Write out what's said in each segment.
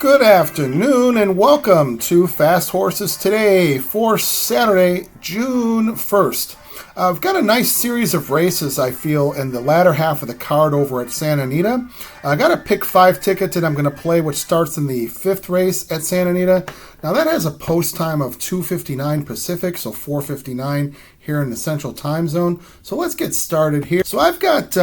Good afternoon and welcome to Fast Horses Today for Saturday, June 1st. I've got a nice series of races, I feel, in the latter half of the card over at Santa Anita. I got a pick 5 ticket that I'm going to play, which starts in the 5th race at Santa Anita. Now that has a post time of 2:59 Pacific, so 4:59 here in the Central Time Zone. So let's get started here. So I've got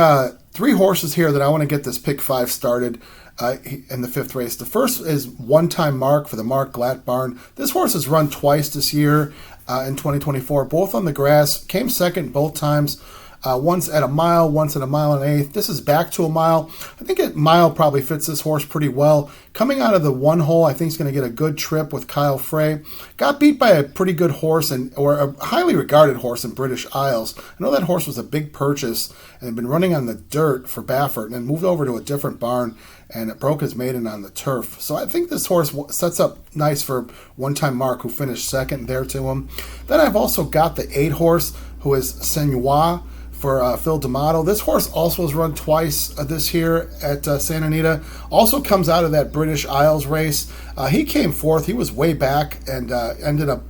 3 horses here that I want to get this pick 5 started in the 5th race. The first is One Time Mark for the Mark Glatt barn. This horse has run twice this year in 2024, both on the grass. Came second both times. Once at a mile, once at a mile and an eighth. This is back to a mile. I think a mile probably fits this horse pretty well. Coming out of the 1 hole, I think he's going to get a good trip with Kyle Frey. Got beat by a pretty good horse or a highly regarded horse in British Isles. I know that horse was a big purchase and had been running on the dirt for Baffert and then moved over to a different barn and it broke his maiden on the turf. So I think this horse sets up nice for One Time Mark, who finished second there to him. Then I've also got the 8 horse, who is Senua for Phil D'Amato. This horse also has run twice this year at Santa Anita. Also comes out of that British Isles race. He came 4th. He was way back and ended up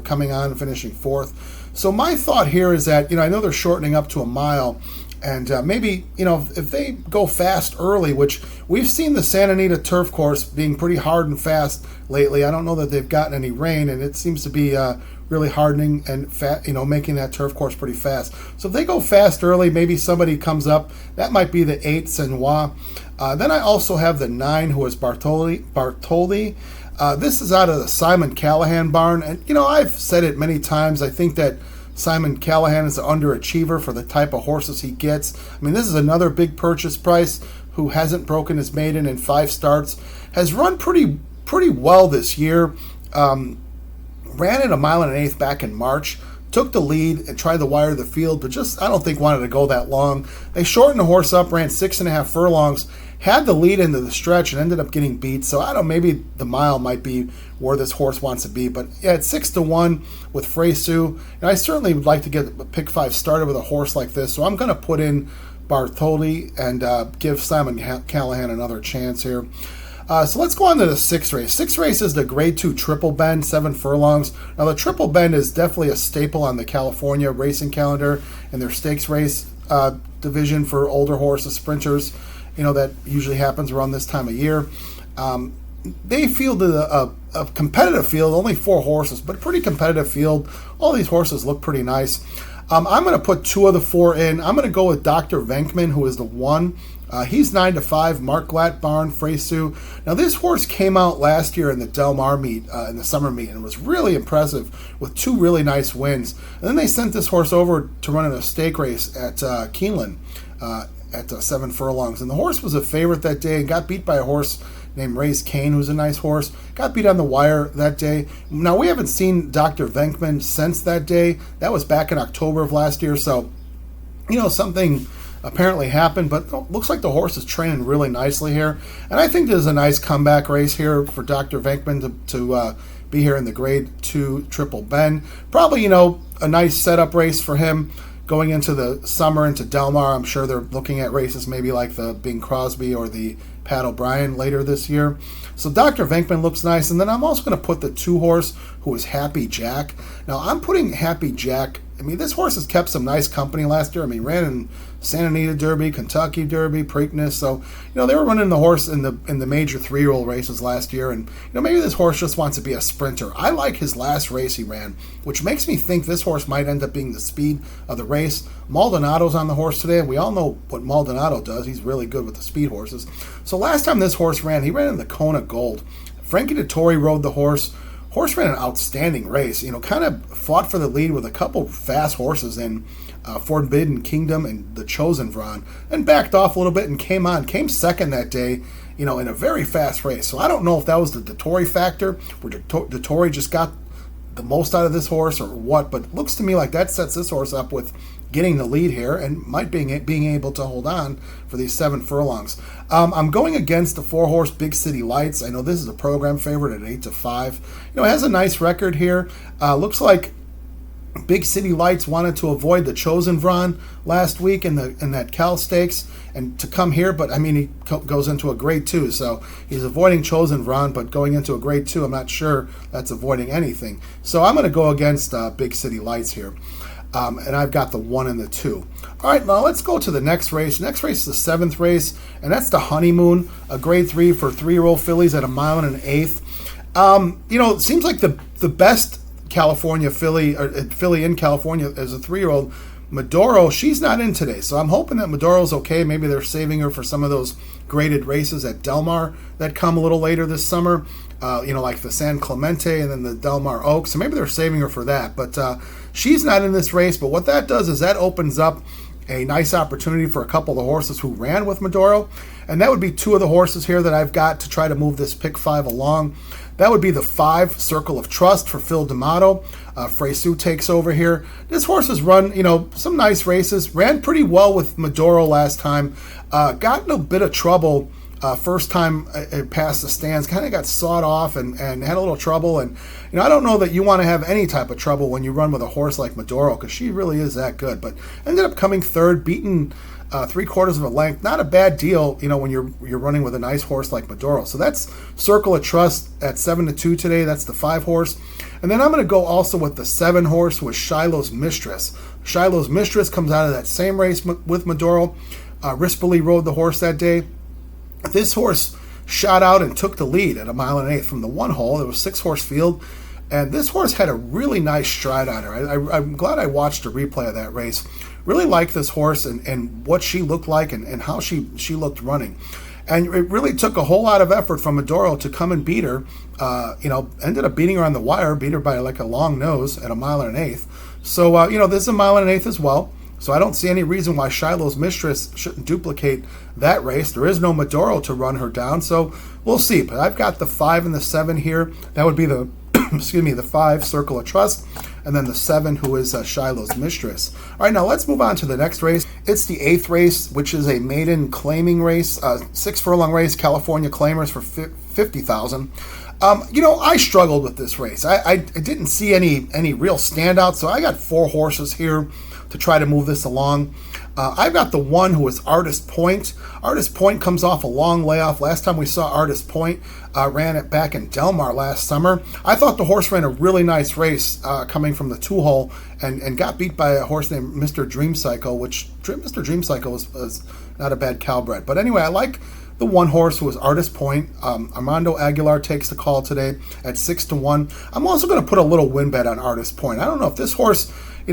coming on and finishing 4th. So my thought here is that I know they're shortening up to a mile. And maybe, if they go fast early, which we've seen the Santa Anita turf course being pretty hard and fast lately. I don't know that they've gotten any rain, and it seems to be really hardening and making that turf course pretty fast. So if they go fast early, maybe somebody comes up. That might be the 8 Senua. Then I also have the 9, who is Bartoli. This is out of the Simon Callahan barn. And, I've said it many times. I think that Simon Callahan is an underachiever for the type of horses he gets. I mean, this is another big purchase price who hasn't broken his maiden in 5 starts. Has run pretty well this year. Ran at a mile and an eighth back in March. Took the lead and tried to wire the field, but just I don't think wanted to go that long. They shortened the horse up, ran 6.5 furlongs. Had the lead into the stretch and ended up getting beat. So I don't know, maybe the mile might be where this horse wants to be. But yeah, it's 6-1 with Freysu. And I certainly would like to get a pick 5 started with a horse like this. So I'm going to put in Bartoli and give Simon Callahan another chance here. So let's go on to the 6th race. 6th race is the Grade 2 Triple Bend, 7 furlongs. Now the Triple Bend is definitely a staple on the California racing calendar and their stakes race division for older horses, sprinters. That usually happens around this time of year. They fielded a competitive field, only 4 horses, but a pretty competitive field. All these horses look pretty nice. I'm going to put 2 of the 4 in. I'm going to go with Dr. Venkman, who is the 1. He's 9-5, Mark Glatt barn, Freysu. Now this horse came out last year in the Del Mar meet, in the summer meet, and was really impressive with 2 really nice wins. And then they sent this horse over to run in a stake race at Keeneland at 7 furlongs. And the horse was a favorite that day and got beat by a horse named Race Kane, who's a nice horse. Got beat on the wire that day. Now, we haven't seen Dr. Venkman since that day. That was back in October of last year. So, something apparently happened, but looks like the horse is training really nicely here. And I think this is a nice comeback race here for Dr. Venkman to be here in the Grade 2 Triple Bend. Probably, a nice setup race for him. Going into the summer into Del Mar, I'm sure they're looking at races maybe like the Bing Crosby or the Pat O'Brien later this year. So Dr. Venkman looks nice. And then I'm also going to put the 2 horse, who is Happy Jack. Now, I'm putting Happy Jack. I mean, this horse has kept some nice company last year. I mean, ran in Santa Anita Derby, Kentucky Derby, Preakness. So, they were running the horse in the major 3-year-old races last year. And, maybe this horse just wants to be a sprinter. I like his last race he ran, which makes me think this horse might end up being the speed of the race. Maldonado's on the horse today, and we all know what Maldonado does. He's really good with the speed horses. So last time this horse ran, he ran in the Kona Gold. Frankie Dettori rode the horse. Horse ran an outstanding race, kind of fought for the lead with a couple fast horses in Forbidden Kingdom and the Chosen Vron, and backed off a little bit and came second that day, in a very fast race. So I don't know if that was the Dettori factor, where Dettori just got the most out of this horse or what, but it looks to me like that sets this horse up with getting the lead here and might being able to hold on for these 7 furlongs. I'm going against the 4-horse Big City Lights. I know this is a program favorite at 8-5. It has a nice record here. Looks like Big City Lights wanted to avoid the Chosen Vron last week in that Cal Stakes and to come here, but I mean he goes into a Grade 2, so he's avoiding Chosen Vron, but going into a Grade 2, I'm not sure that's avoiding anything. So I'm going to go against Big City Lights here, and I've got the 1 and the 2. All right, now let's go to the next race. Next race is the 7th race, and that's the Honeymoon, a Grade 3 for 3-year-old fillies at 1.125 miles. It seems like the best California filly in California as a 3-year-old, Medoro. She's not in today, so I'm hoping that Medoro's okay. Maybe they're saving her for some of those graded races at Del Mar that come a little later this summer, like the San Clemente and then the Del Mar Oaks. So maybe they're saving her for that, but she's not in this race. But what that does is that opens up a nice opportunity for a couple of the horses who ran with Medoro, and that would be 2 of the horses here that I've got to try to move this pick 5 along. That would be the 5 Circle of Trust for Phil D'Amato. Freysu takes over here. This horse has run, some nice races. Ran pretty well with Medoro last time. Got in a bit of trouble first time it passed the stands. Kind of got sawed off and had a little trouble. And I don't know that you want to have any type of trouble when you run with a horse like Medoro, because she really is that good. But ended up coming third, beaten 3/4 of a length. Not a bad deal, when you're running with a nice horse like Medoro. So that's Circle of Trust at 7-2 today. That's the 5 horse. And then I'm going to go also with the 7 horse, who is Shiloh's Mistress. Shiloh's Mistress comes out of that same race with Medoro. Rispoli rode the horse that day. This horse shot out and took the lead at 1.125 miles from the 1 hole. It was 6-horse field. And this horse had a really nice stride on her. I'm glad I watched a replay of that race. Really liked this horse and what she looked like and how she looked running. And it really took a whole lot of effort from Medoro to come and beat her. Ended up beating her on the wire, beat her by like a long nose at 1.125 miles. So, this is 1.125 miles as well. So I don't see any reason why Shiloh's Mistress shouldn't duplicate that race. There is no Medoro to run her down, so we'll see. But I've got the 5 and the 7 here. That would be the the 5 Circle of Trust, and then the 7 who is Shiloh's Mistress. All right, now let's move on to the next race. It's the 8th race, which is a maiden claiming race, 6 furlong race, California claimers for $50,000. I struggled with this race. I didn't see any real standouts, so I got 4 horses here to try to move this along. I've got the 1 who is Artist Point. Artist Point comes off a long layoff. Last time we saw Artist Point ran it back in Del Mar last summer. I thought the horse ran a really nice race coming from the 2 hole and got beat by a horse named Mr. Dream Cycle, which Mr. Dream Cycle is not a bad cowbred. But anyway, I like the 1 horse who is Artist Point. Armando Aguilar takes the call today at 6-1. I'm also going to put a little win bet on Artist Point. I don't know if this horse,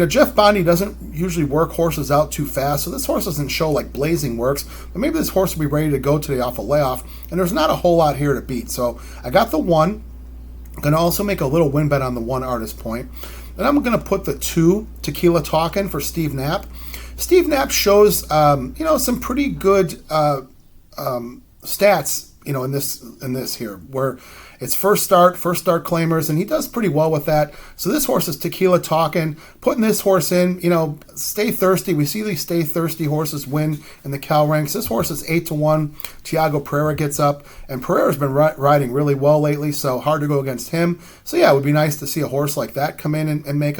Jeff Bondi doesn't usually work horses out too fast, so this horse doesn't show like blazing works, but maybe this horse will be ready to go today off a layoff, and there's not a whole lot here to beat. So I got the 1. I'm going to also make a little win bet on the 1 Artist Point. Then I'm going to put the 2 Tequila Talkin' for Steve Knapp. Steve Knapp shows, some pretty good stats, in this here, where it's first start claimers, and he does pretty well with that. So this horse is Tequila Talkin'. Putting this horse in, Stay Thirsty. We see these Stay Thirsty horses win in the Cal ranks. This horse is 8-1. Tiago Pereira gets up, and Pereira's been riding really well lately, so hard to go against him. So yeah, it would be nice to see a horse like that come in and make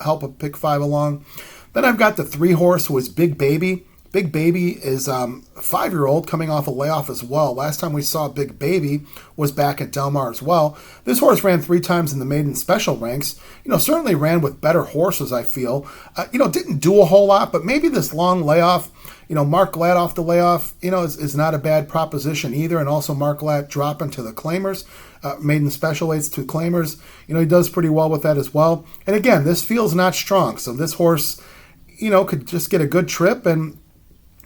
help a pick 5 along. Then I've got the 3 horse who is Big Baby. Big Baby is a 5-year-old coming off a layoff as well. Last time we saw Big Baby was back at Del Mar as well. This horse ran 3 times in the maiden special ranks. Certainly ran with better horses, I feel. Didn't do a whole lot, but maybe this long layoff, Mark Glatt off the layoff, is not a bad proposition either. And also Mark Glatt dropping to the claimers, maiden special weights to claimers. He does pretty well with that as well. And again, this field's not strong, so this horse, could just get a good trip and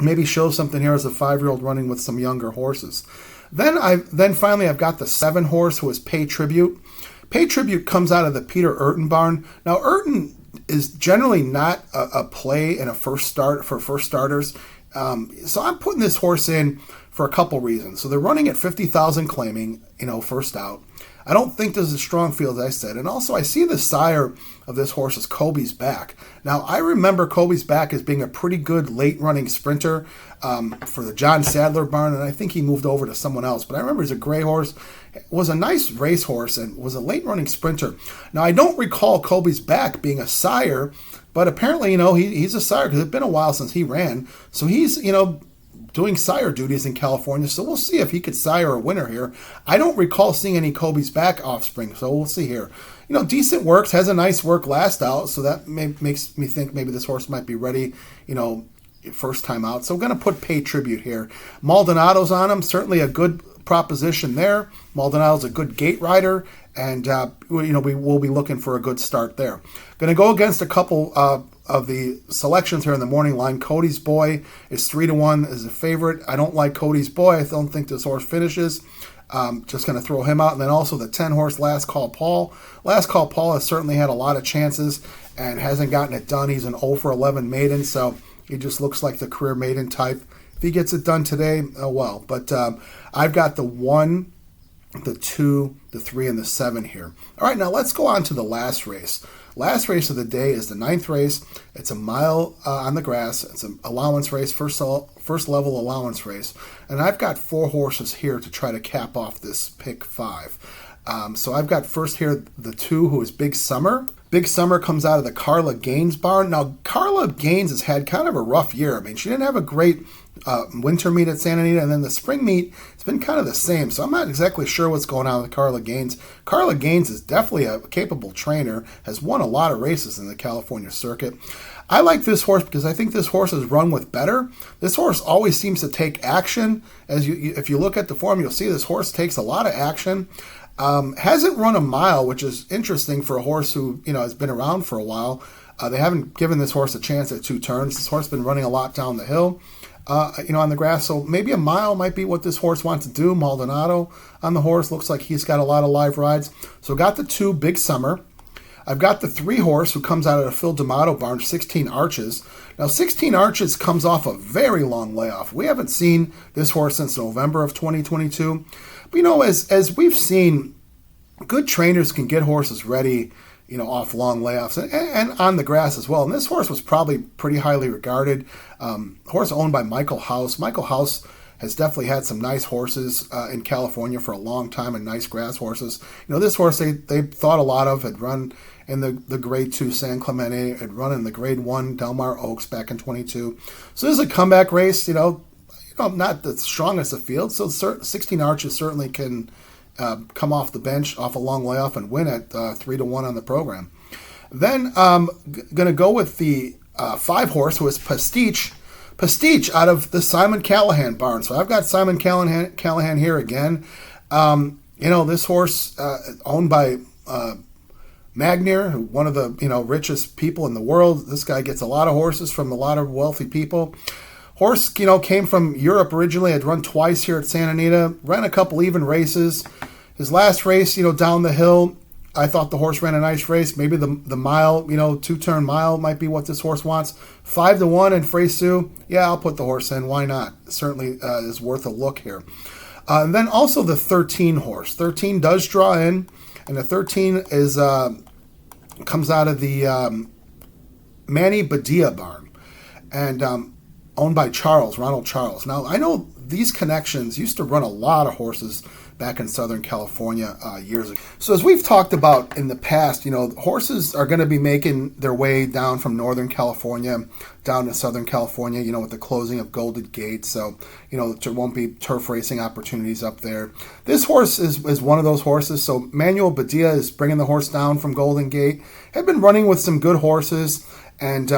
maybe show something here as a 5-year-old running with some younger horses. Then finally I've got the 7 horse who is Pay Tribute. Pay Tribute comes out of the Peter Urton barn. Now Urton is generally not a play in a first start for first starters. So I'm putting this horse in for a couple reasons. So they're running at 50,000 claiming, first out. I don't think there's a strong field, as I said. And also, I see the sire of this horse as Kobe's Back. Now, I remember Kobe's Back as being a pretty good late-running sprinter for the John Sadler barn, and I think he moved over to someone else. But I remember he's a gray horse, was a nice race horse, and was a late-running sprinter. Now, I don't recall Kobe's Back being a sire, but apparently, he's a sire because it's been a while since he ran. So he's, doing sire duties in California, so we'll see if he could sire a winner here. I don't recall seeing any Kobe's Back offspring, so we'll see here. Decent works, has a nice work last out, so that makes me think maybe this horse might be ready, first time out. So we're going to put Pay Tribute here. Maldonado's on him, certainly a good proposition there. Maldonado's a good gate rider, and we will be looking for a good start there. Going to go against a couple of the selections here in the morning line. Cody's Boy is 3-1 as a favorite. I don't like Cody's Boy. I don't think this horse finishes. Just going to throw him out. And then also the 10 horse Last Call Paul. Last Call Paul has certainly had a lot of chances and hasn't gotten it done. He's an 0 for 11 maiden, so he just looks like the career maiden type. If he gets it done today, oh well. But I've got the 1, the 2, the 3, and the 7 here. All right, now let's go on to the last race. Last race of the day is the 9th race. It's a mile on the grass. It's an allowance race, first level allowance race. And I've got 4 horses here to try to cap off this pick 5. So I've got first here the 2, who is Big Summer. Big Summer comes out of the Carla Gaines barn. Now, Carla Gaines has had kind of a rough year. I mean, she didn't have a great winter meet at Santa Anita, and then the spring meet, it's been kind of the same. So I'm not exactly sure what's going on with Carla Gaines. Carla Gaines is definitely a capable trainer, has won a lot of races in the California circuit. I like this horse because I think this horse is run with better. This horse always seems to take action. If you look at the form, you'll see this horse takes a lot of action. Hasn't run a mile, which is interesting for a horse who has been around for a while. They haven't given this horse a chance at 2 turns. This horse has been running a lot down the hill, on the grass. So maybe a mile might be what this horse wants to do. Maldonado on the horse looks like he's got a lot of live rides. So got the 2, Big Summer. I've got the 3 horse who comes out of the Phil D'Amato barn, 16 Arches. Now, 16 Arches comes off a very long layoff. We haven't seen this horse since November of 2022. But, as we've seen, good trainers can get horses ready, off long layoffs and on the grass as well. And this horse was probably pretty highly regarded. Horse owned by Michael House. Michael House has definitely had some nice horses in California for a long time, and nice grass horses. This horse they thought a lot of, had run in the Grade 2 San Clemente, had run in the Grade 1 Del Mar Oaks back in 22. So this is a comeback race, not the strongest of fields. So 16 Arches certainly can come off the bench, off a long layoff, and win at 3-1 on the program. Then going to go with the 5 horse, who is Pastiche. Pastiche out of the Simon Callahan barn. So I've got Simon Callahan here again. This horse owned by Magnier, one of the richest people in the world. This guy gets a lot of horses from a lot of wealthy people. Horse, came from Europe originally. Had run twice here at Santa Anita. Ran a couple even races. His last race, down the hill, I thought the horse ran a nice race. Maybe the mile, 2-turn mile might be what this horse wants. 5-1 in Freysu. Yeah, I'll put the horse in. Why not? Certainly is worth a look here. And then also the 13 horse. 13 does draw in, and the 13 is comes out of the Manny Badia barn, and owned by Ronald Charles. Now, I know these connections used to run a lot of horses back in Southern California years ago. So as we've talked about in the past, horses are going to be making their way down from Northern California down to Southern California, with the closing of Golden Gate. So, there won't be turf racing opportunities up there. This horse is one of those horses. So Manuel Badia is bringing the horse down from Golden Gate. Had been running with some good horses. And,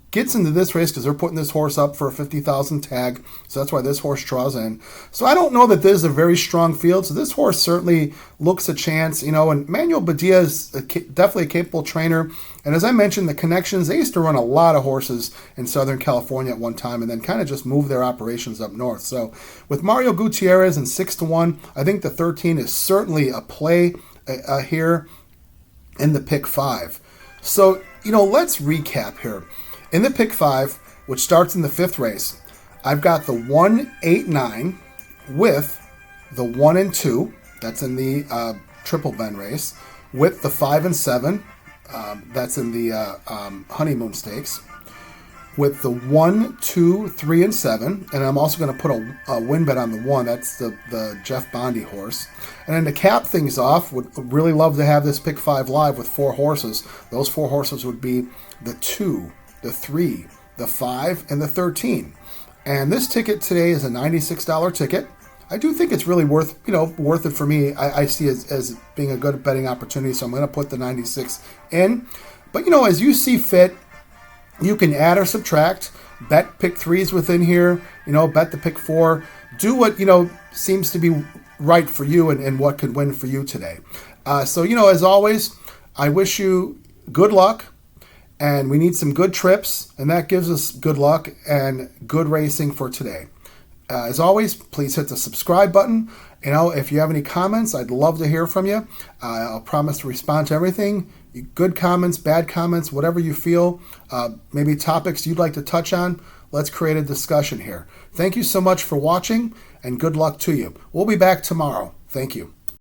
gets into this race because they're putting this horse up for a 50,000 tag. So that's why this horse draws in. So I don't know that this is a very strong field. So this horse certainly looks a chance, and Manuel Badia is definitely a capable trainer. And as I mentioned, the connections, they used to run a lot of horses in Southern California at one time and then kind of just move their operations up north. So with Mario Gutierrez and 6-1, I think the 13 is certainly a play here in the pick 5. So, let's recap here. In the pick 5, which starts in the 5th race, I've got the 1, 8, 9 with the 1 and 2. That's in the triple Ben race. With the 5 and 7. That's in the honeymoon stakes. With the 1, 2, 3, and 7. And I'm also going to put a win bet on the 1. That's the Jeff Bondy horse. And then to cap things off, would really love to have this Pick 5 live with 4 horses. Those 4 horses would be the 2, the 3, the 5, and the 13. And this ticket today is a $96 ticket. I do think it's really worth it for me. I see it as being a good betting opportunity, so I'm going to put the 96 in. But, as you see fit, you can add or subtract, bet pick 3s within here, bet the pick 4. Do what, seems to be right for you and what could win for you today. So, as always, I wish you good luck, and we need some good trips, and that gives us good luck and good racing for today. As always, please hit the subscribe button. If you have any comments, I'd love to hear from you. I'll promise to respond to everything. Good comments, bad comments, whatever you feel, maybe topics you'd like to touch on. Let's create a discussion here. Thank you so much for watching, and good luck to you. We'll be back tomorrow. Thank you.